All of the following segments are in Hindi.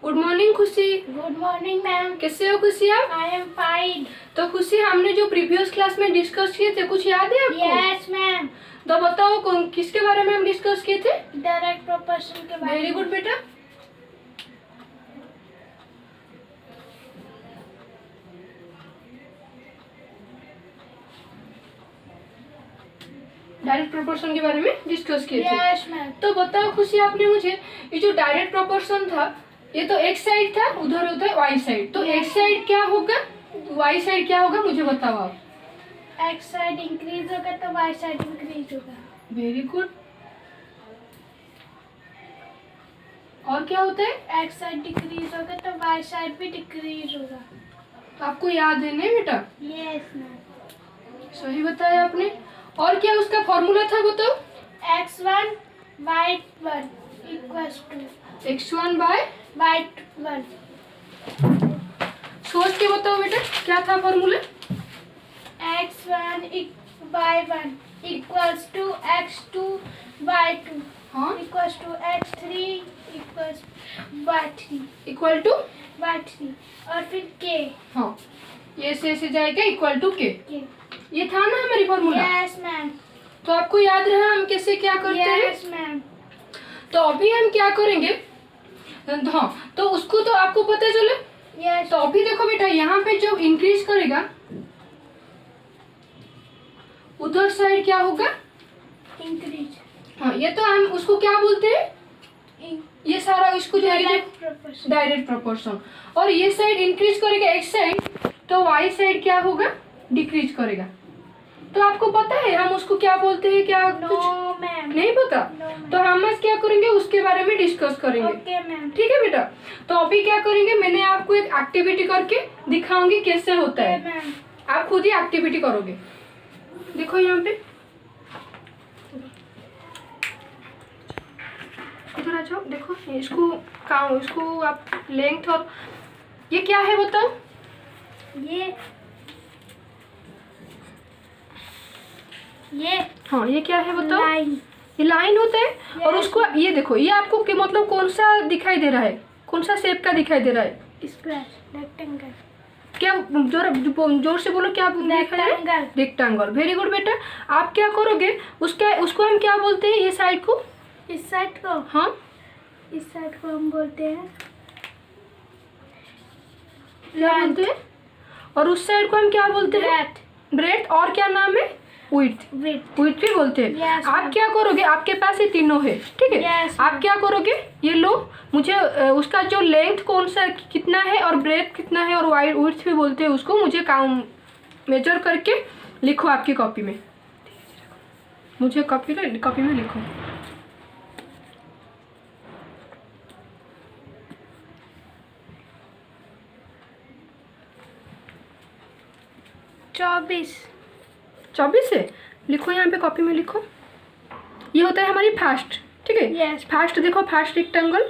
गुड मॉर्निंग खुशी। Good morning ma'am. कैसे हो खुशी आप? I am fine. तो खुशी, हमने जो प्रीवियस क्लास में डिस्कस किए थे कुछ याद है आपको? Yes ma'am. तो बताओ किसके बारे में हम डिस्कस किए थे? डायरेक्ट प्रोपोर्शन के बारे में। वेरी गुड बेटा। डायरेक्ट प्रोपोर्शन के बारे में डिस्कस किए थे। Yes ma'am. तो बताओ खुशी, आपने मुझे ये जो डायरेक्ट प्रोपोर्शन था, ये तो एक साइड था, उधर होता है वाई साइड। तो एक साइड क्या होगा, वाई साइड क्या होगा, मुझे बताओ आप। एक्स साइड इंक्रीज होगा तो वाई साइड इंक्रीज होगा। Very good. और क्या होता है? एक्स साइड डिक्रीज होगा तो वाई साइड भी डिक्रीज होगा। आपको याद है नहीं बेटा? Yes ma'am. सही बताया आपने। और क्या उसका फॉर्मूला था बताओ? x1 y1 equals to x1 bye y1। सोच के बताओ बेटा, क्या था formula? x1 y1 equals to x2 y2 हाँ, equals to x3 equals y3 equal to y3 और फिर k। हाँ, ये से जाएगा इक्वल टू के। k। ये था ना हमारी फॉर्मूला? Yes ma'am. तो आपको याद रहा हम कैसे क्या करते हैं? Yes ma'am. तो अभी हम क्या करेंगे? हाँ, तो उसको तो आपको पता चले। यस। तो अभी देखो बेटा, यहाँ पे जब इंक्रीज करेगा उधर साइड क्या होगा? इंक्रीज। हाँ, ये तो हम उसको क्या बोलते हैं? ये सारा इसको जो डायरेक्ट प्रोपोर्शन। और ये साइड इंक्रीज करेगा एक साइड, तो वाई साइड क्या होगा? डिक्रीज करेगा। तो आपको पता है हम उसको क्या बोलते हैं? क्या नो मैम। नहीं पता? तो हम आज क्या करेंगे उसके बारे में डिस्कस करेंगे। Okay ma'am. ठीक है बेटा। तो अभी क्या करेंगे, मैंने आपको एक एक्टिविटी करके दिखाऊंगी कैसे होता है। मैम। आप खुद ही एक्टिविटी करोगे। देखो यहाँ पे, इधर आ जाओ। देखो इसको आप लेंथ और ये क्या है बताओ? ये हाँ, ये क्या है बताओ? लाइन। ये लाइन होता है। और उसको ये देखो, ये आपको मतलब कौन सा दिखाई दे रहा है? कौन सा शेप का दिखाई दे रहा है? Square rectangle. क्या जोर से बोलो, क्या दिख रहा है? रेक्टेंगल। वेरी गुड बेटा। आप क्या करोगे, उसको हम क्या बोलते हैं? ये साइड को, इस साइड को, हाँ, इस साइड को हम बोलते हैं क्या बोलते हैं? और उस साइड को हम क्या बोलते हैं? ब्रेथ। और क्या नाम है? विड्थ। विड्थ भी बोलते हैं। Yes, आप क्या करोगे, आपके पास ये तीनों है, ठीक है? Yes, आप क्या करोगे, ये लो, मुझे उसका जो लेंथ कौन सा कितना है और ब्रेथ कितना है और वाइड विड्थ भी बोलते हैं उसको, मुझे मेजर करके लिखो आपकी कॉपी में। मुझे कॉपी में लिखो। चौबीस है। लिखो यहाँ पे कॉपी में लिखो। ये होता है हमारी फास्ट, ठीक है? Yes. फास्ट देखो, फास्ट रेक्टेंगल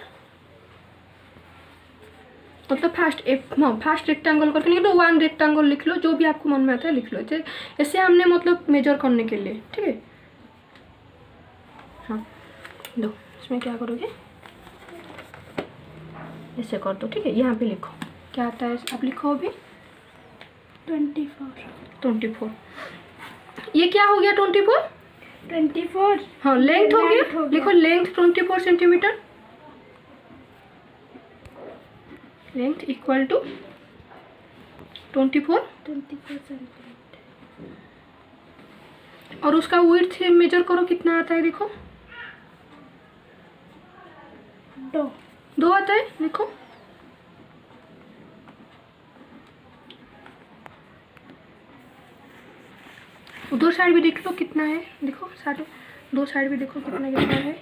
मतलब फास्ट रेक्टेंगल करके लिख लो। 1 रेक्टेंगल लिख लो, जो भी आपको मन में आता है लिख लो। ऐसे हमने मतलब मेजर करने के लिए, ठीक है? हाँ, दो। इसमें क्या करोगे, ऐसे कर दो, ठीक है? यहाँ पे लिखो क्या आता है, आप लिखो अभी। 24। ये क्या हो गया? 24। हाँ, लेंथ हो गया। लिखो length 24 centimetre. Length equal to 24 centimetre. और उसका विड्थ मेजर करो कितना आता है, देखो। 2 आता है, लिखो। उधर साइड भी देख लो कितना है, देखो सारे 2 साइड भी देखो कितना है।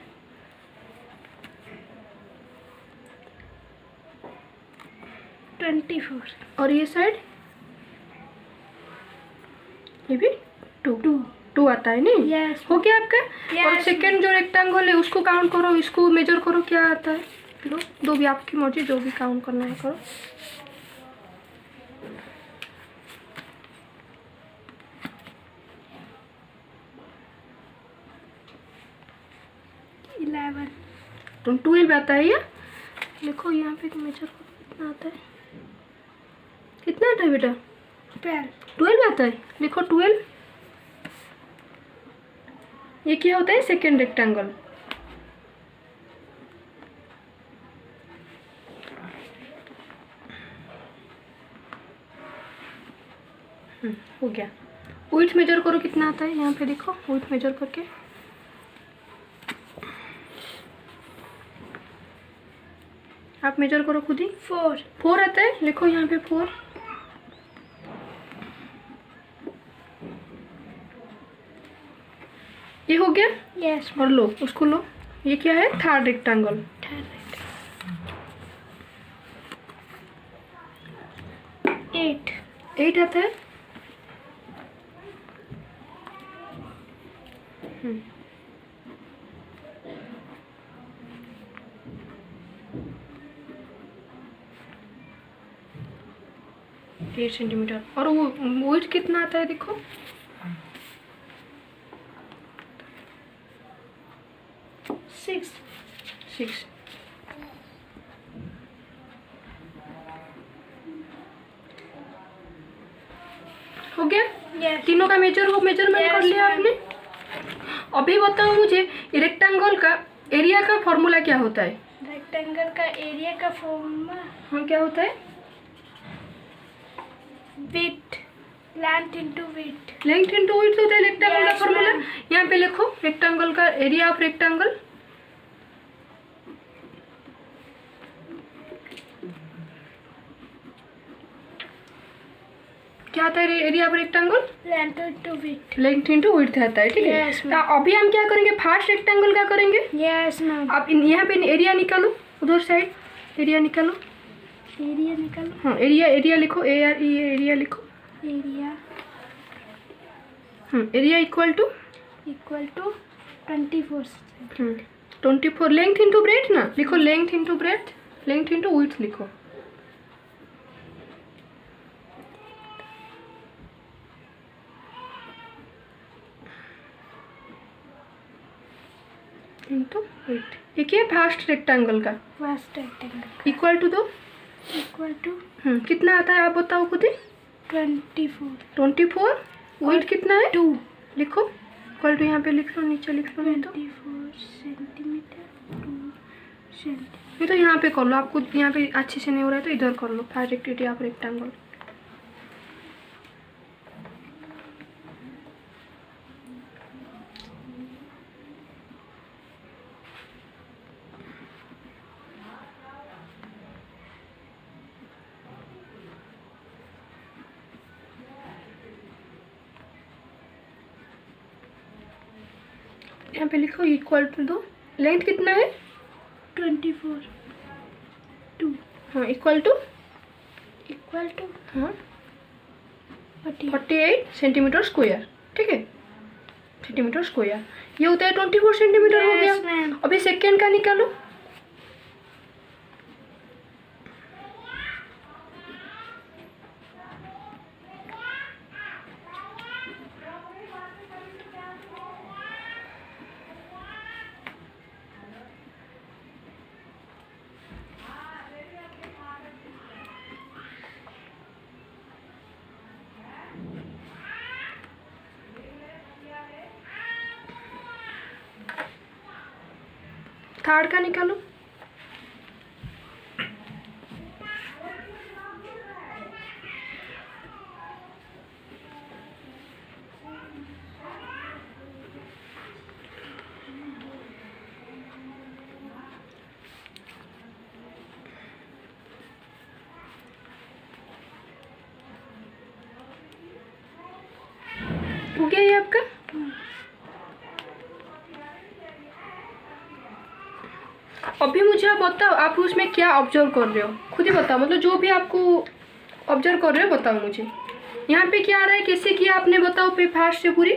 24। और ये साइड, ये भी 2 आता है नहीं? Yes. हो गया आपका। Yes. और सेकंड जो रेक्टेंगल है उसको काउंट करो, इसको मेजर करो क्या आता है। लो, दो भी आपकी मर्जी, जो भी काउंट करना है करो। 11। तो 12 आता है ये। लिखो यहाँ पे मेजर कितना आता है, कितना आता है बेटा? 12 आता है। लिखो 12। ये क्या होता है? Second rectangle. हो गया। विड्थ मेजर करो कितना आता है, यहाँ पे देखो विड्थ मेजर करके। आप मेजर करो खुद ही। 4 आता है। लिखो यहाँ पे 4। ये हो गया। यस। और लो उसको लो, ये क्या है? Third rectangle. 8 आता है। Eight centimetre. और वो वेट कितना आता है देखो? 6। हो गया। यस। तीनों का मेजरमेंट कर लिया आपने। अभी बताओ मुझे रेक्टेंगल का एरिया का फॉर्मूला क्या होता है? रेक्टेंगल का एरिया का फॉर्मूला हाँ क्या होता है? Width, length into width. Length into width होता है रेक्टेंगल का Yes, फॉर्मूला। ma'am. यहाँ पे लिखो रेक्टेंगल का एरिया ऑफ रेक्टेंगल। क्या आता है area of rectangle? Length into width. Length into width आता है, ठीक है। Yes, तो ma'am. अभी हम क्या करेंगे? फर्स्ट रेक्टेंगल का करेंगे। Yes ma'am. आप यहाँ पे एरिया निकालो, उधर साइड एरिया निकालो। एरिया निकालो। हाँ एरिया लिखो, ARE एरिया लिखो। Area area equal to 24। 24। Length into breadth ना, लिखो length into breadth, length into width लिखो। Into width. ये क्या है? फर्स्ट रेक्टेंगल का। फर्स्ट रेक्टेंगल इक्वल टू दो। इक्वल टू कितना आता है आप बताओ खुद ही। 24। 24। विड्थ कितना है? 2 लिखो इक्वल टू, यहाँ पे लिख लो, नीचे लिख लो। नहीं तो 24 सेंटीमीटर 2 सेंटीमीटर। नहीं तो यहाँ पे कर लो, आपको यहाँ पे अच्छे से नहीं हो रहा है तो इधर कर लो। First area of rectangle. यहाँ पे लिखो इक्वल टू दो। लेंथ कितना है? 24 2 हाँ इक्वल टू हाँ 48 सेंटीमीटर स्क्वायर, ठीक है। सेंटीमीटर स्क्वायर ये होता है 24 सेंटीमीटर। हो Yes, गया। ma'am. अभी सेकेंड का निकालो। थर्ड का निकालो। हो गया ये आपका। अभी मुझे आप बताओ, आप उसमें क्या ऑब्जर्व कर रहे हो? खुद ही बताओ, मतलब जो भी आपको ऑब्जर्व कर रहे हो बताओ मुझे। यहाँ पे क्या आ रहा है, कैसे किया आपने बताओ पे फास्ट से पूरी।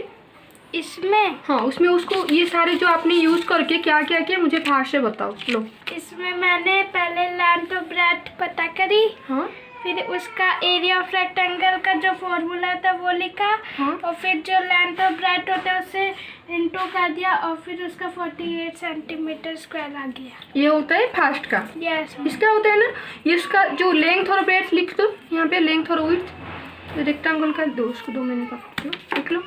इसमें हाँ उसमें उसको ये सारे जो आपने यूज करके क्या क्या किया मुझे फास्ट से बताओ। लो इसमें मैंने पहले लेंथ और ब्रेथ पता करी, हाँ फिर उसका एरिया ऑफ रेक्टेंगल का जो फॉर्मूला था वो लिखा। हाँ। और फिर जो लेंथ और ब्रेथ होता है उससे इंटू कर दिया और फिर उसका 48 सेंटीमीटर स्क्वायर आ गया। ये होता है फर्स्ट का। यस इसका होता है ना, इसका जो लेंथ और ब्रेथ लिख दो यहाँ पे, लेंथ और विड्थ रेक्टेंगल का दो, उसको 2 मैंने का लिख लो।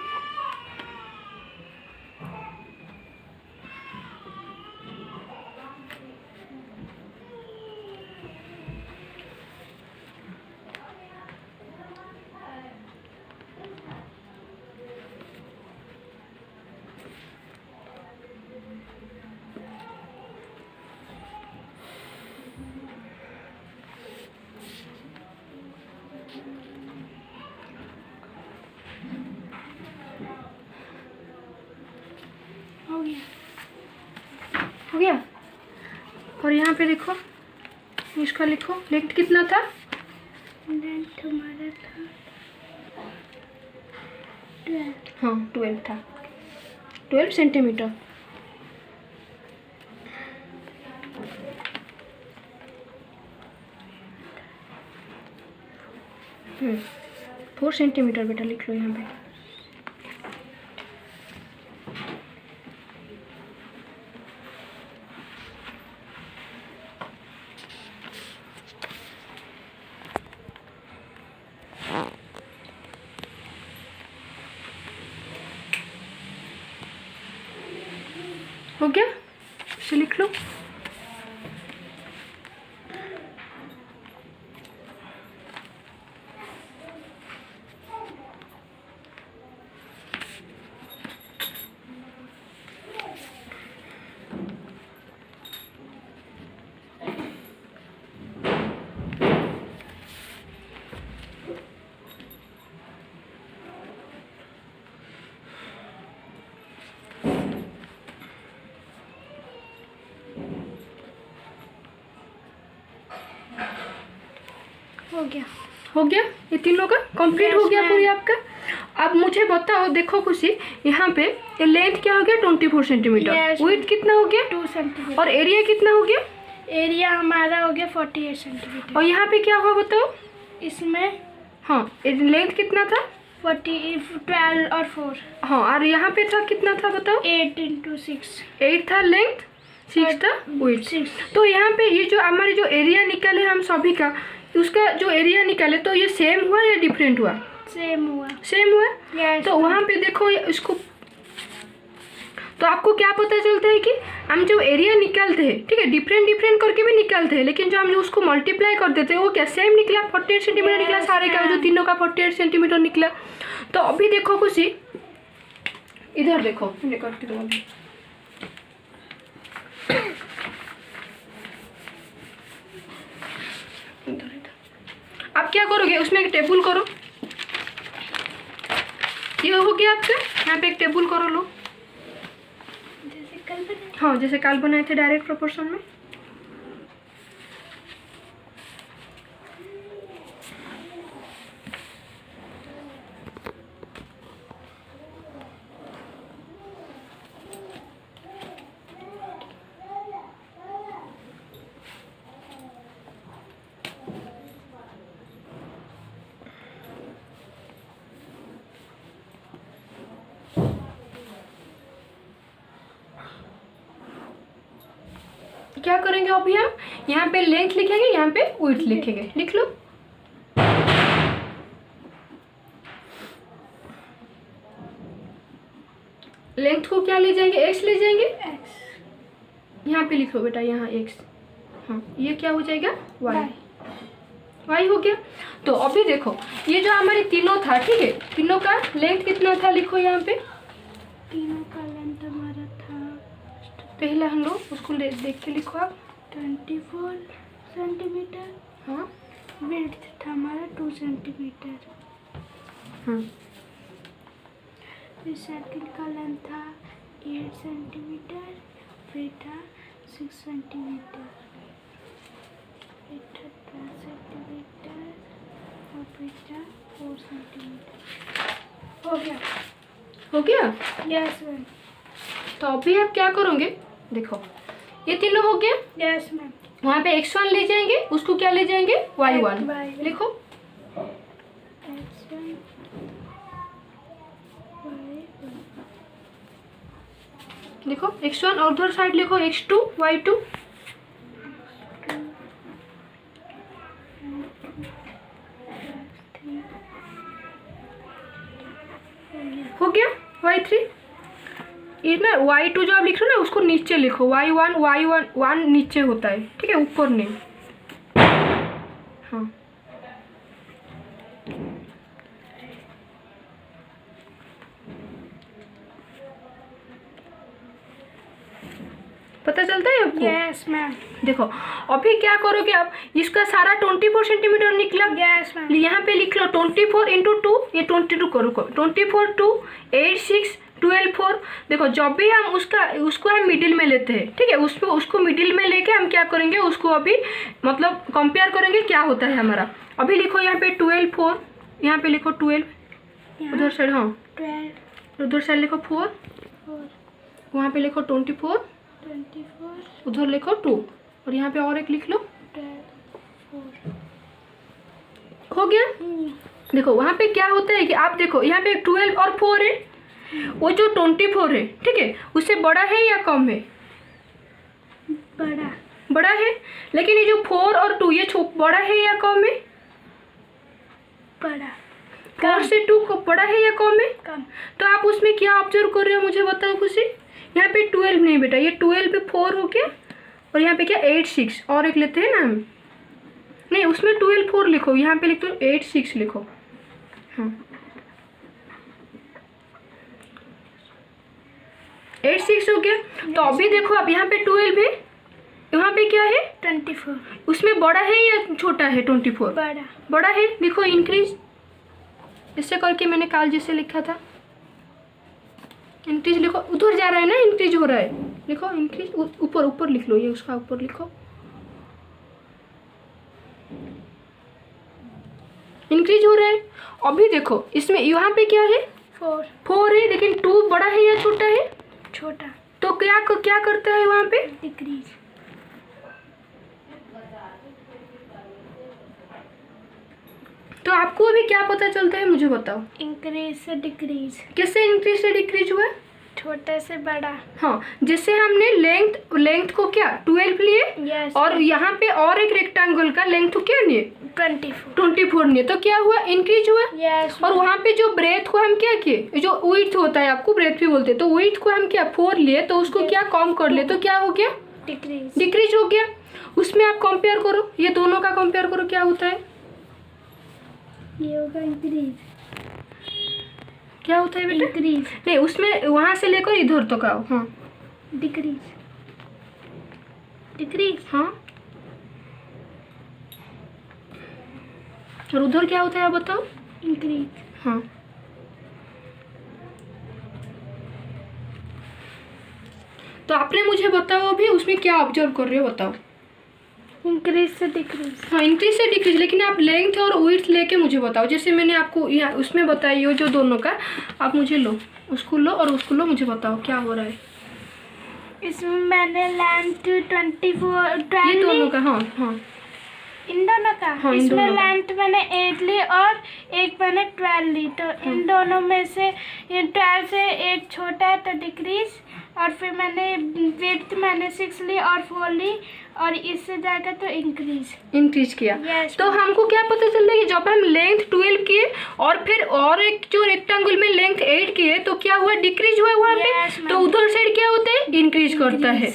हो गया। और यहाँ पे देखो, इसका लिखो, लेंथ कितना था? लेंथ हमारा था 12। हाँ 12 था, 12 सेंटीमीटर। हम्म, 4 सेंटीमीटर बेटा लिख लो यहाँ पे। हो गया, इसे लिख लो। हो गया। हो गया, ये तीनों का कंप्लीट Yes, हो गया ma'am. पूरी आपका। अब मुझे बताओ, देखो खुशी, यहाँ पे ये लेंथ क्या हो गया 24 सेंटीमीटर, Yes, विड्थ कितना हो गया 2 सेंटीमीटर। और एरिया कितना हो गया? एरिया हमारा हो गया 48 सेंटीमीटर। और यहाँ पे क्या हुआ बताओ? इसमें हाँ लेंथ कितना था? 12 और 4। हाँ, और यहाँ पे था कितना था बताओ? 8 × 6। 8 था लेंथ, 6 था विड्थ। 6। तो यहाँ पे ये जो हमारे जो एरिया निकाले हम सभी का, उसका जो एरिया निकाले, तो ये सेम हुआ या डिफरेंट हुआ? सेम हुआ। सेम हुआ। Yes, तो वहाँ पे देखो इसको, तो आपको क्या पता चलता है कि हम जो एरिया निकालते हैं, ठीक है, डिफरेंट डिफरेंट करके भी निकालते हैं, लेकिन जो हम जो उसको मल्टीप्लाई कर देते हैं वो क्या सेम निकला, 48 सेंटीमीटर निकला सारे का, जो तीनों का 48 सेंटीमीटर निकला। तो अभी देखो खुशी, इधर देखो, मैं करती हूँ अभी। आप क्या करोगे, उसमें एक टेबल करो। ये हो गया आपका, यहाँ पे एक टेबल करो लो। जैसे कल बनाए। हाँ, जैसे कल बनाए थे डायरेक्ट प्रोपोर्शन में। क्या करेंगे अभी हम, यहाँ पे लेंथ लिखेंगे, यहाँ पे विड्थ लिखेंगे, लिख लो। लेंथ को क्या ले जाएंगे, x ले जाएंगे। X। यहाँ पे लिखो बेटा, यहाँ x। हाँ, ये क्या हो जाएगा y। Y। y हो गया। तो अभी देखो, ये जो हमारे तीनों था, ठीक है, तीनों का लेंथ कितना था लिखो यहाँ पे। तीनों का लेंथ हमारा था, पहला हम लोग उसको देख के लिखो आप। 24 सेंटीमीटर। हाँ विड्थ था हमारा 2 सेंटीमीटर। हाँ, फिर सर्किल का लेंथ था 8 सेंटीमीटर। फिर था 6 सेंटीमीटर। फिर था 10 सेंटीमीटर और फिर था 4 सेंटीमीटर। हो गया। हो गया। Yes ma'am. तो अभी आप क्या करोगे, देखो ये तीनों हो गया। Yes ma'am. वहाँ पे x1 ले जाएंगे, उसको क्या क्या ले जाएंगे, y1 Y1 लिखो। x1 y1 लिखो x1 और उधर साइड लिखो x2 y2। हो गया y3। ये ना y2 जो आप लिख रहे हो ना उसको नीचे लिखो, y1 नीचे होता है, ठीक है, ऊपर नहीं। हाँ पता चलता है आपको? Yes ma'am. देखो अभी क्या करोगे आप, इसका सारा 24 सेंटीमीटर निकला। Yes ma'am. यहाँ पे लिख लो 24 इंटू 2, ये 22 करो, 24 2 8 6 12 4। देखो जब भी हम उसको हम मिडिल में लेते हैं, ठीक है, उसको मिडिल में लेके हम क्या करेंगे, उसको अभी मतलब कंपेयर करेंगे क्या होता है हमारा। अभी लिखो यहाँ पे 12 4, यहाँ पे लिखो 12, उधर साइड हाँ 12 उधर साइड लिखो 4, 4 वहाँ पे लिखो 24, 24 उधर लिखो 2, और यहाँ पे और एक लिख लो। 12 4। हो गया। देखो वहाँ पे क्या होता है कि आप देखो यहाँ पे 12 और 4 है, वो जो 24 है, ठीक है, उससे बड़ा है या कम है, बड़ा है। लेकिन ये जो 4 और 2 ये बड़ा है या कम है, बड़ा। 4 से 2 को बड़ा है या कम है, कम। तो आप उसमें क्या ऑब्जर्व कर रहे हो मुझे बताओ खुशी। यहाँ पे 12 नहीं बेटा, ये 12 पे 4 हो गया, और यहाँ पे क्या 8 6 और एक लेते हैं ना हम, नहीं उसमें 12 4 लिखो, यहाँ पे लिख दो 8 6 लिखो। हाँ 8 6 हो गया। तो अभी देखो अब यहाँ पे 12 है, यहाँ पे क्या है 24। उसमें बड़ा है या छोटा है 24, बड़ा है। लिखो इंक्रीज, इससे करके मैंने काल जैसे लिखा था, इंक्रीज लिखो, उधर जा रहा है ना, इंक्रीज हो रहा है, लिखो इंक्रीज, ऊपर ऊपर लिख लो, ये उसका ऊपर लिखो, इंक्रीज हो रहा है। अभी देखो इसमें यहाँ पे क्या है 4 है, लेकिन 2 बड़ा है या छोटा है, छोटा। तो क्या करता है वहाँ पे, डिक्रीज। तो आपको अभी क्या पता चलता है मुझे बताओ। इंक्रीज से डिक्रीज। कैसे इंक्रीज से डिक्रीज हुआ, छोटे से बड़ा। हाँ जैसे हमने लेंथ को क्या 12 लिए, यस। और यहाँ पे और एक रेक्टेंगल का लेंथ को क्या लिए 24 लिए, तो क्या हुआ इंक्रीज हुआ। यस। और वहाँ पे जो ब्रेथ को हम क्या किए, जो विड्थ होता है आपको ब्रेथ भी बोलते हैं, तो विड्थ को हम क्या 4 लिए, तो उसको क्या कम कर ले, तो क्या हो गया डिक्रीज हो गया। उसमें आप कंपेयर करो, ये दोनों का कंपेयर करो, क्या होता है, ये होगा इंक्रीज। क्या होता है बेटा, इंक्रीज। नहीं उसमें वहाँ से लेकर इधर तक आओ। हाँ डिक्रीज। हाँ, और उधर क्या होता है आप बताओ, इंक्रीज। हाँ तो आपने मुझे बताओ अभी उसमें क्या ऑब्जर्व कर रहे हो बताओ। इंक्रीज से डिक्रीज। हाँ इंक्रीज से डिक्रीज, लेकिन आप लेंथ और विड्थ लेके मुझे बताओ, जैसे मैंने आपको यहाँ उसमें बताई हो जो दोनों का, आप मुझे लो, उसको लो और उसको लो, मुझे बताओ क्या हो रहा है। इसमें मैंने लेंथ 24 ये दोनों का, हाँ हाँ इन दोनों का। हाँ, इन इसमें दोनों का। लेंथ मैंने 8 ली और एक मैंने 12 ली, तो इन दोनों में से 12 से 8 छोटा है तो डिक्रीज, और फिर मैंने विड्थ मैंने 6 ली और 4 ली, और इससे जाएगा तो इंक्रीज किया। Yes, तो हमको क्या पता चलता है कि जब हम लेंथ 12 किए और फिर और एक जो रेक्टेंगल में लेंथ 8 किए, तो क्या हुआ डिक्रीज हुआ वहाँ पे। Yes, ma'am. तो उधर साइड क्या होता है इंक्रीज करता है।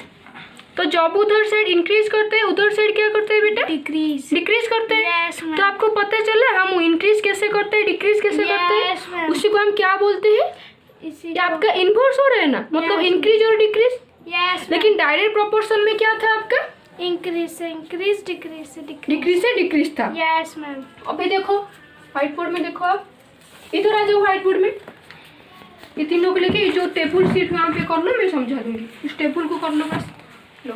तो जब उधर साइड इंक्रीज करते हैं, उधर साइड क्या करते हैं बेटा डिक्रीज करते हैं। Yes, ma'am. तो आपको पता चला हम इंक्रीज कैसे करते हैं, डिक्रीज कैसे करते Yes, हैं, ma'am. उसी को हम क्या बोलते हैं, इसी कि आपका इन्वर्स हो रहा है ना, मतलब Yes, इंक्रीज और डिक्रीज। यस लेकिन डायरेक्ट प्रोपोर्शन में क्या था आपका, इंक्रीज से इंक्रीज, डिक्रीज से डिक्रीज। डिक्रीज से डिक्रीज था। Yes ma'am. अभी देखो व्हाइट बोर्ड में देखो, आप इधर आ जाओ व्हाइट बोर्ड में, ये तीनों को लेके जो टेबल सीट यहाँ पे कर लो, मैं समझा दूंगी, इस टेबल को कर लो बस। लो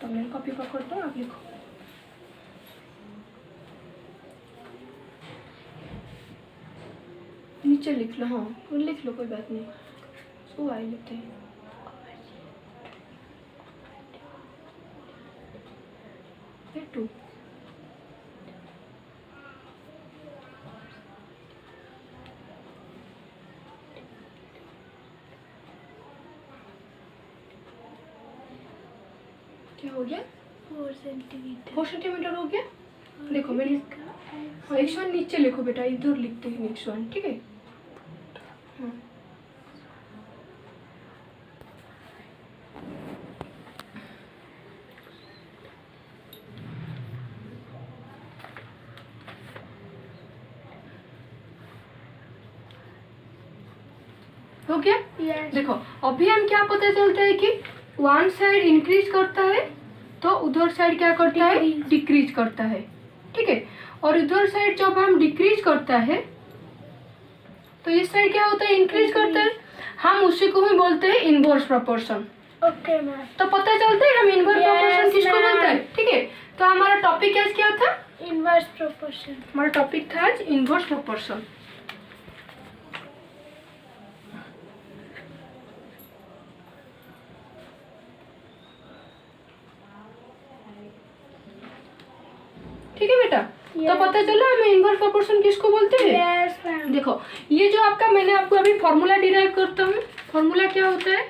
तो मैं कॉपी पकड़ता हूँ, आप लिखो। नीचे लिख लो, हाँ लिख लो, कोई बात नहीं, उसको वाई लेते हैं। ये 2 क्या हो गया? 4 सेंटीमीटर। 4 सेंटीमीटर हो गया। देखो मैंने x1 नीचे लिखो बेटा, इधर लिखते हैं x1, ठीक है। हाँ हो गया। Yes. देखो अभी हम क्या पता चलता है कि वन साइड इंक्रीज करता है तो उधर साइड क्या करता है? Decrease. डिक्रीज करता है, ठीक है। और इधर साइड जब हम डिक्रीज करता है तो इस साइड क्या होता है? इंक्रीज करता है। हम उसी को ही बोलते हैं इनवर्स प्रोपोर्शन। Okay ma'am. तो पता चलता है हम इनवर्स Yes, प्रोपोर्शन किसको ma'am. बोलते हैं, ठीक है। तो हमारा टॉपिक आज क्या था? Inverse proportion. हमारा टॉपिक था आज इनवर्स प्रोपोर्शन। ठीक है बेटा। तो Yes. पता चला हमें इनवर्स प्रोपोर्शन किसको बोलते हैं। Yes ma'am. देखो ये जो आपका, मैंने आपको अभी फॉर्मूला डिराइव करता हूँ। फॉर्मूला क्या होता है?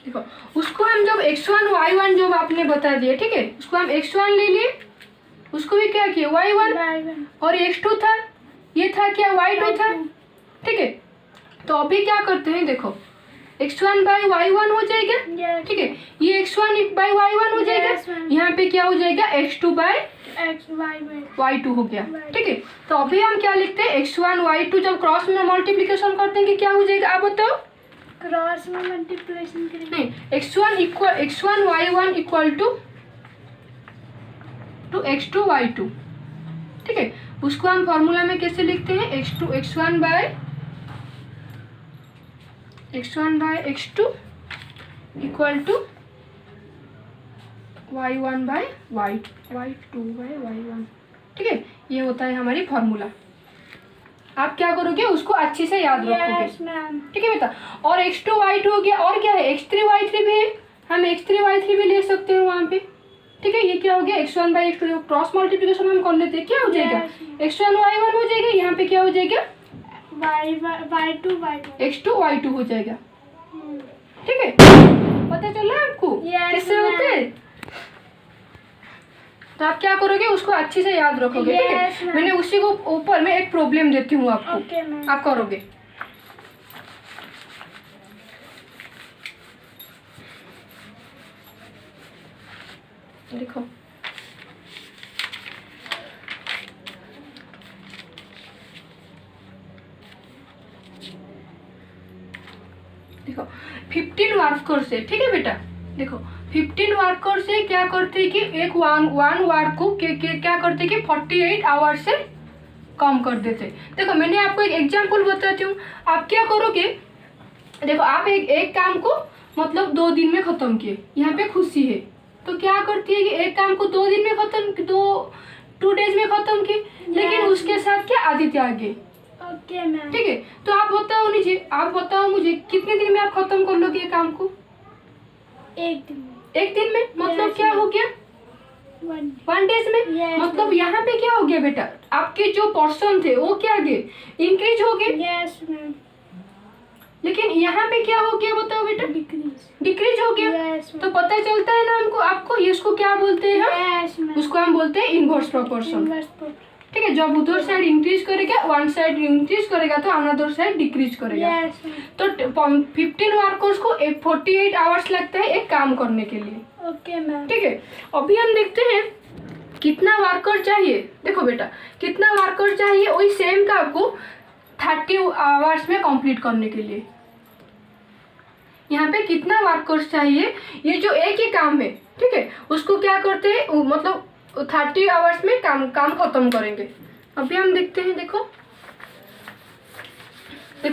देखो उसको हम जब x1 y1 जो आपने बता दिया, ठीक है, उसको हम x1 ले लिए, उसको भी क्या किया y1, और x2 था, ये था क्या y2 था, ठीक है। तो अभी क्या करते हैं, देखो x1 बाई y1 हो जाएगा, Yes. ठीक है, ये x1 बाई y1 हो जाएगा, Yes, ma'am. यहाँ पे क्या हो जाएगा x2 बाई एक्स वाई में। y2 हो गया, Right. ठीक है। तो अभी हम क्या लिखते हैं, x1 y2 जब क्रॉस में मल्टीप्लिकेशन कर देंगे क्या हो जाएगा, आप बताओ। क्रॉस में मल्टीप्लिकेशन करेंगे। नहीं, x1 y1 equal to x2 y2, ठीक है। उसको हम फॉर्मूला में कैसे लिखते हैं, x1 by x2 equal to y1 by y2 by y1, ठीक है। ये होता है हमारी फॉर्मूला। आप क्या करोगे, उसको अच्छे से याद रखोगे, यस मैम। ठीक है बेटा। और x2 y2 हो गया, और क्या है x3 y3 भी है, हम x3 y3 भी ले सकते हैं वहाँ पे, ठीक है। ये क्या हो गया, x1 by x2 cross multiplication हम कर लेते हैं, क्या हो जाएगा, x1 y1 हो जाएगा, यहाँ पे क्या हो जाएगा y2 x2 y2 हो जाएगा, ठीक है। पता चल रहा है आपको Yes, कैसे ma'am. होते हैं। तो आप क्या करोगे, उसको अच्छे से याद रखोगे, ठीक Yes, है। ma'am. मैंने उसी को ऊपर में एक प्रॉब्लम देती हूँ आपको, ओके मैम। आप करोगे। देखो देखो 15 वर्कर से, ठीक है बेटा। देखो 15 वर्कर से क्या करते हैं कि एक वन वर्क को क्या करते हैं कि 48 आवर से कम कर देते। देखो मैंने आपको एक एग्जांपल बताती हूँ, आप क्या करोगे, देखो आप एक काम को मतलब 2 दिन में खत्म किए, यहाँ पे खुशी है, तो क्या करती है कि एक काम को 2 दिन में खत्म, 2 डेज में खत्म की, लेकिन उसके साथ क्या आदित्य आ गए, ओके मैम। ठीक है। तो आप बताओ मुझे कितने दिन में आप खत्म कर लोगे ये काम को, एक दिन में। एक दिन में, मतलब Yes, क्या हो गया 1 1 डेज में। Yes, मतलब ma'am. यहाँ पे क्या हो गया बेटा, आपके जो पर्सन थे वो क्या गए, इंक्रीज हो गए, यस मैम। लेकिन यहाँ पे क्या हो गया बताओ बेटा, डिक्रीज हो गया। यस तो पता चलता है ना हमको, आपको इसको क्या बोलते हैं हम, यस मैम। उसको हम बोलते हैं इनवर्स प्रोपोर्शन, ठीक है। जब उधर साइड इंक्रीज करेगा, वन साइड इंक्रीज करेगा तो अनदर साइड डिक्रीज करेगा। Yes ma'am. तो 15 वर्कर्स को 48 आवर्स लगता है एक काम करने के लिए, ओके मैम। ठीक है। अभी हम देखते हैं कितना वर्कर चाहिए। देखो बेटा कितना वर्कर चाहिए, वही सेम काम को 30 आवर्स में कंप्लीट करने के लिए। यहाँ पे कितना वर्कर्स चाहिए, ये जो एक ही काम है, ठीक है, उसको क्या करते हैं मतलब 30 आवर्स में काम खत्म करेंगे। अभी हम देखते हैं, देखो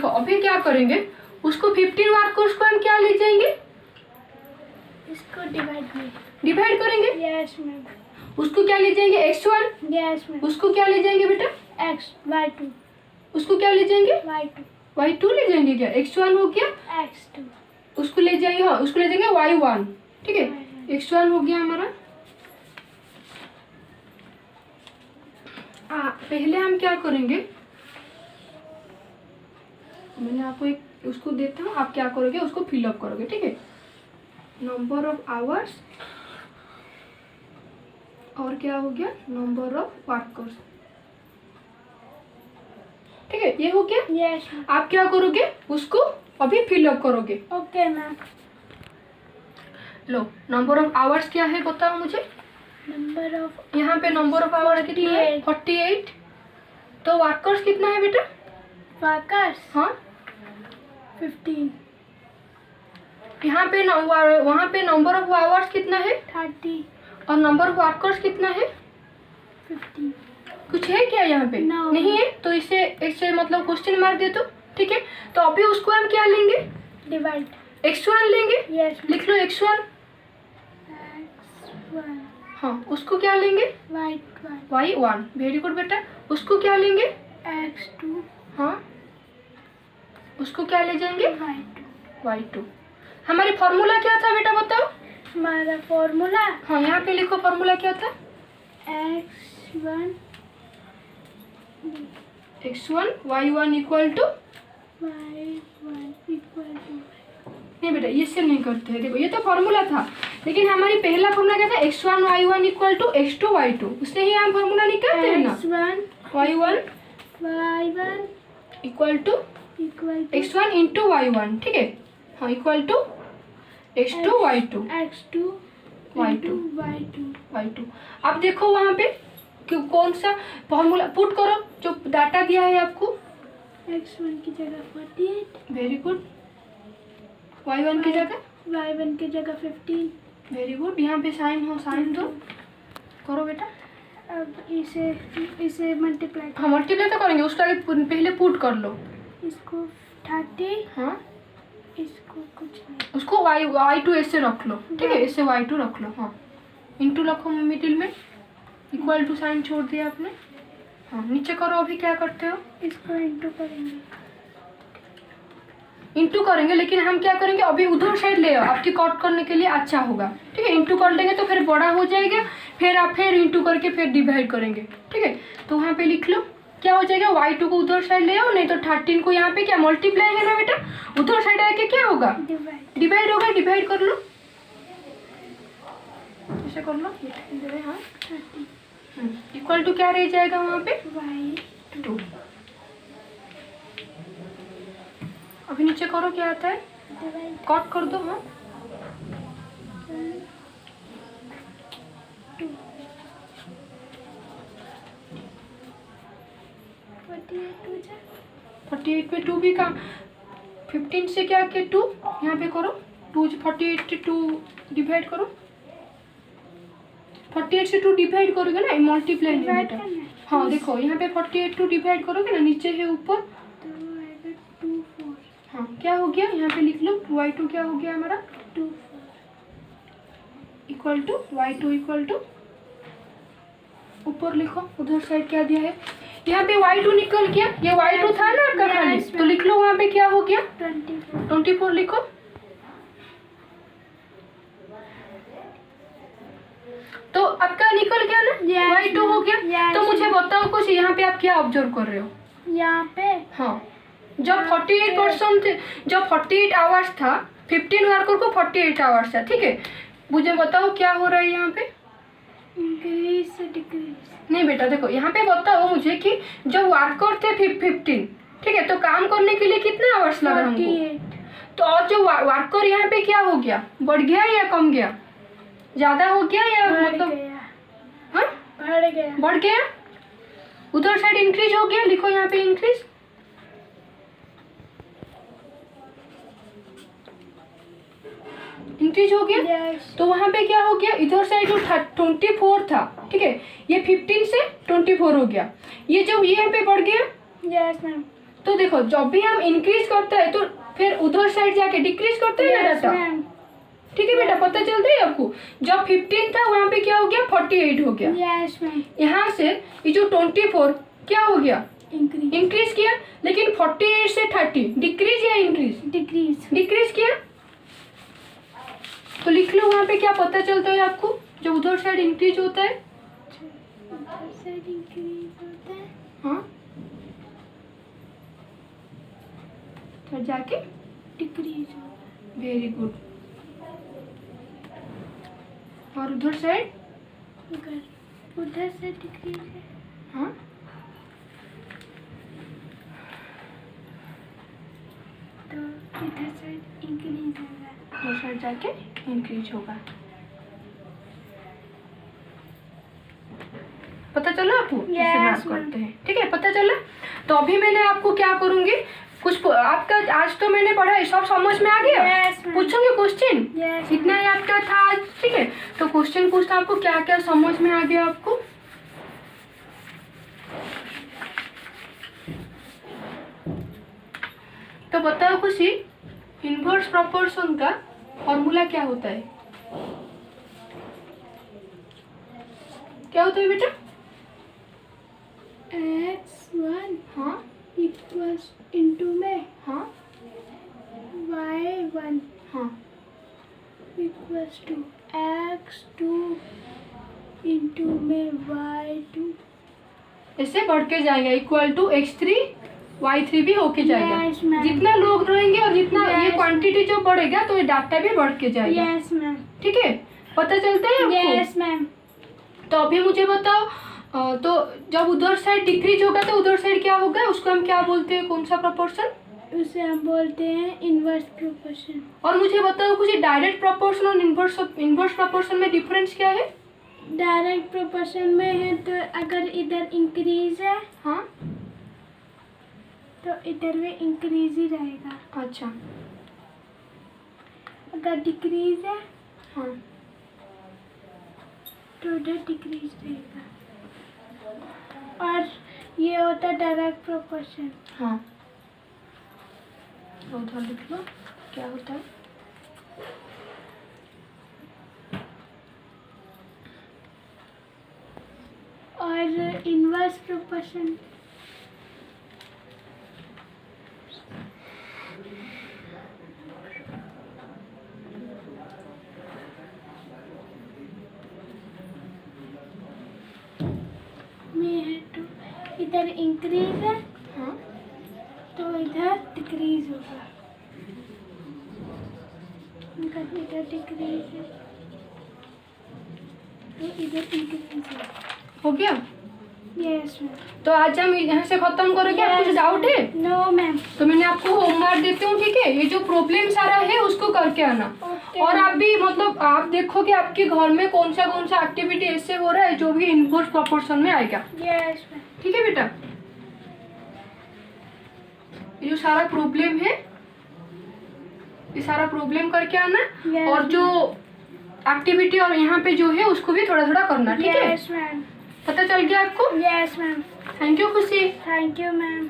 अभी क्या करेंगे, उसको 15 वर्कर्स को हम क्या ले जाएंगे, इसको डिवाइड में। डिवाइड करेंगे, यस मैम। उसको क्या ले जाएंगे x1, यस मैम। उसको क्या ले जाएंगे बेटा, x y2 उसको क्या ले जाएंगे, y2 y2 ले जाएंगे क्या, x1 हो गया, x2 उसको ले जाएंगे, हाँ उसको ले जाएंगे y1, ठीक है, x1 हो गया हमारा। पहले हम क्या करेंगे, मैंने आपको एक उसको देता हूँ, आप क्या करोगे उसको फिलअप करोगे, ठीक है। नंबर ऑफ आवर्स और क्या हो गया, नंबर ऑफ वर्कर्स, ठीक है, ये हो गया। यस। आप क्या करोगे उसको अभी फिलअप करोगे। Okay ma'am. Low number of hours क्या है बताओ मुझे, नंबर ऑफ, यहाँ पे नंबर ऑफ आवर्स कितना है, 48। तो वर्कर्स कितना है बेटा, वर्कर्स हाँ 15। यहाँ पे वहाँ पे नंबर ऑफ आवर्स कितना है 30। और नंबर ऑफ वर्कर्स कितना है 15। कुछ है क्या यहाँ पे, No. नहीं है, तो इसे इसे मतलब क्वेश्चन मार दे, तो ठीक है। तो अभी उसको हम क्या लेंगे, डिवाइड। x1 लेंगे, यस। लिख लो x1, x1 हाँ उसको क्या लेंगे y1 y1, वेरी गुड बेटा। उसको क्या लेंगे x2 हाँ, उसको क्या ले जाएंगे y2। y2। हमारी फॉर्मूला क्या था बेटा बताओ, हमारा फॉर्मूला हाँ यहाँ पे लिखो फॉर्मूला क्या था, x1 x1 y1 equal to, y1 equal to, नहीं बेटा ये से नहीं करते हैं, देखो ये तो फॉर्मूला था, लेकिन हमारी पहला फॉर्मूला क्या था, x1 y1 equal to x2 y2, उससे ही हम फॉर्मूला निकालते हैं ना, x1 y1 y1 equal to equal to x1 into y1, ठीक है, हाँ equal to x2 y2 x2 y2 y2। y2। अब देखो वहाँ पे कौन सा फॉर्मूला पुट करो जो डाटा दिया है आपको, x1 की जगह 48, वेरी गुड, y1 की जगह, y1 की जगह 15। वेरी गुड, यहाँ पे साइन हो, साइन दो, करो बेटा। अब इसे मल्टीप्लाई हाँ मल्टीप्लाई तो करेंगे, उसका आगे पहले पुट कर लो, इसको 30, हाँ इसको कुछ नहीं, उसको y2 ऐसे रख लो, ठीक है, ऐसे y2 रख लो, हाँ इंटू रखो मिडिल में, इक्वल टू साइन छोड़ दिया आपने, हाँ नीचे करो, अभी क्या करते हो, इसको इंटू करेंगे, इंटू करेंगे, लेकिन हम क्या करेंगे अभी उधर साइड ले आओ, आपकी कट करने के लिए अच्छा होगा, ठीक है, इंटू कर देंगे तो फिर बड़ा हो जाएगा, फिर आप फिर इंटू करके फिर डिवाइड करेंगे, ठीक है। तो वहाँ पे लिख लो क्या हो जाएगा, y2 को उधर साइड ले आओ, नहीं तो 13 को यहाँ पे क्या मल्टीप्लाई है ना बेटा, उधर साइड आके क्या होगा, डिवाइड। डिवाइड होगा, डिवाइड कर लो, ऐसे कर लो, हाँ 30 इक्वल टू क्या रह जाएगा वहाँ पे y2 2। अभी नीचे करो क्या आता है, डिवाइड कट कर दो, हाँ 2 48 पे 2 भी काम, 15 से क्या के 2 यहाँ पे करो, 2 48 से 2 डिवाइड करो, 48 से 2 डिवाइड करोगे ना, मल्टीप्लाई नहीं डिवाइड बेटा, करना है। हाँ देखो यहाँ पे 48 2 डिवाइड करोगे ना, नीचे है ऊपर, तो आएगा 2 4। हाँ क्या हो गया, यहाँ पे लिख लो y2 क्या हो गया हमारा 2 equal to y2 equal to, ऊपर लिखो उधर साइड क्या दिया है, यहाँ पे y2 निकल गया, ये y2 था ना आपका खाली, तो लिख लो वहाँ पे क्या हो गया 24। 24 लिखो। तो आपका निकल गया ना, Yes, y2 हो गया। yes, तो मुझे बताओ कुछ यहाँ पे आप क्या ऑब्जर्व कर रहे हो, यहाँ पे हाँ जब 48% थे, जब 48 आवर्स था, 15 वर्कर को 48 आवर्स था, ठीक है, मुझे बताओ क्या हो रहा है यहाँ पे, इंक्रीज से डिक्रीज। नहीं बेटा देखो यहाँ पे बताओ मुझे कि जब वर्कर थे 15, ठीक है, तो काम करने के लिए कितना आवर्स लगा हमको, 48। तो और जो वर्कर यहाँ पे क्या हो गया, बढ़ गया या कम गया, ज्यादा हो गया या बढ़ मतलब, गया, हाँ बढ़ गया, बढ़ गया, उधर साइड इंक्रीज हो गया, लिखो यहाँ पे इंक्रीज, इंक्रीज हो गया। Yes. तो वहाँ पे क्या हो गया, इधर साइड जो 24 था, ठीक है, ये 15 से 24 हो गया, ये जो ये यहाँ पे बढ़ गया। Yes, ma'am. तो देखो जब भी हम इंक्रीज करते हैं तो फिर उधर साइड जाके डिक्रीज करते हैं ना Yes, डाटा, ma'am. ठीक है बेटा, पता चलता है आपको? जब 15 था वहाँ पे क्या हो गया, 48 हो गया। Yes ma'am. यहाँ से ये जो 24 क्या हो गया, इंक्रीज किया। लेकिन 48 से 30 डिक्रीज या इंक्रीज, डिक्रीज किया। तो लिख लो वहाँ पे क्या पता चलता है आपको, जब उधर साइड इंक्रीज होता है। उधर साइड इंक्रीज होता है, हाँ, फिर जाके डिक्रीज होता है। Very good. और उधर साइड, उधर से डिक्रीज है। हाँ, तो इधर साइड इंक्रीज होगा, उधर साइड जाके इंक्रीज होगा। पता चला आपको? इससे बात करते हैं, ठीक है, पता चला। तो अभी मैंने आपको क्या करूंगी, कुछ आपका आज तो मैंने पढ़ा है, सब समझ में आ गया? पूछूंगी क्वेश्चन, इतना ही आपका था आज, ठीक है। तो क्वेश्चन पूछता आपको क्या क्या समझ में आ गया आपको। तो बताओ खुशी, इनवर्स प्रोपोर्शन का फॉर्मूला क्या होता है? क्या होता है बेटा? x1 हाँ इक्वल्स इनटू में हाँ y1 हाँ इक्वल्स टू x2 इनटू में y2। ऐसे बढ़ के जाएगा, इक्वल टू x3 y3 भी होके जाएगा। Yes, ma'am. जितना लोग रहेंगे और जितना Yes, ये क्वांटिटी जो बढ़ेगा तो ये डाटा भी बढ़ के जाएगा। Yes ma'am. ठीक है, पता चलता है आपको? Yes ma'am. तो अभी मुझे बताओ, तो जब उधर साइड डिक्रीज होगा तो उधर साइड क्या होगा, उसको हम क्या बोलते हैं, कौन सा प्रोपोर्शन? उसे हम बोलते हैं इनवर्स प्रोपोर्शन। और मुझे बताओ कुछ, डायरेक्ट प्रोपोर्शन और इनवर्स प्रोपोर्शन में डिफरेंस क्या है? डायरेक्ट प्रोपोर्शन में है तो अगर इधर इंक्रीज है, हाँ, तो इधर भी इंक्रीज ही रहेगा। अच्छा, अगर डिक्रीज है हाँ, तो उधर डिक्रीज रहेगा। और ये होता है डायरेक्ट प्रोपोर्शन। हाँ, तो उधर लिख लो क्या होता है। और इनवर्स प्रोपोर्शन में है तो इधर इंक्रीज है, हाँ, तो इधर डिक्रीज होगा। अगर इधर डिक्रीज है तो इधर इंक्रीज होगा। हो गया। Yes ma'am. तो आज हम यहाँ से खत्म करोगे? आप कुछ डाउट है? No ma'am. तो मैंने आपको होमवर्क देती हूँ, ठीक है। ये जो प्रॉब्लम सारा है उसको करके आना। Okay. और आप भी मतलब आप देखो कि आपके घर में कौन सा एक्टिविटी ऐसे हो रहा है जो भी इनवर्स प्रोपोर्शन में आएगा। Yes ma'am. ठीक है बेटा, ये जो सारा प्रॉब्लम है ये सारा प्रॉब्लम करके आना। Yes, और जो एक्टिविटी और यहाँ पे जो है उसको भी थोड़ा थोड़ा करना, ठीक है। Yes ma'am. पता चल गया आपको? Yes ma'am. थैंक यू खुशी। Thank you ma'am.